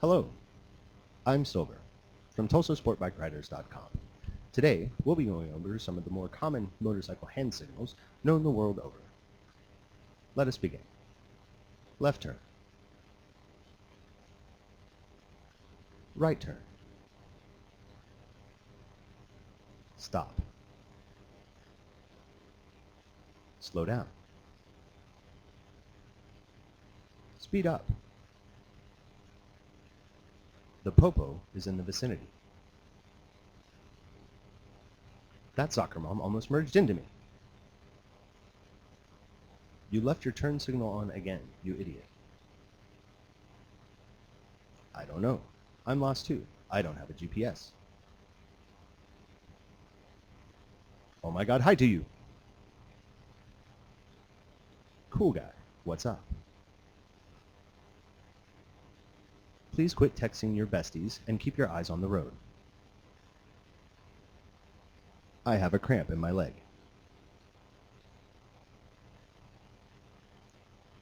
Hello, I'm Silver from TulsaSportBikeRiders.com. Today, we'll be going over some of the more common motorcycle hand signals known the world over. Let us begin. Left turn. Right turn. Stop. Slow down. Speed up. The popo is in the vicinity. That soccer mom almost merged into me. You left your turn signal on again, you idiot. I don't know. I'm lost too. I don't have a GPS. Oh my God, hi to you. Cool guy, what's up? Please quit texting your besties and keep your eyes on the road. I have a cramp in my leg.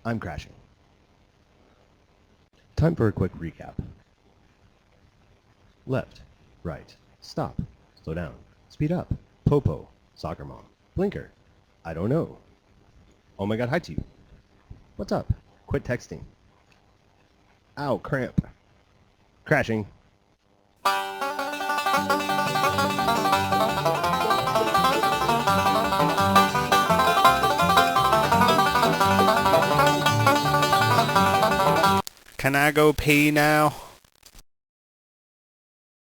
I'm crashing. Time for a quick recap. Left, right, stop, slow down, speed up, popo, soccer mom, blinker, I don't know. Oh my God, hi to you. What's up? Quit texting. Ow, cramp. Crashing. Can I go pee now?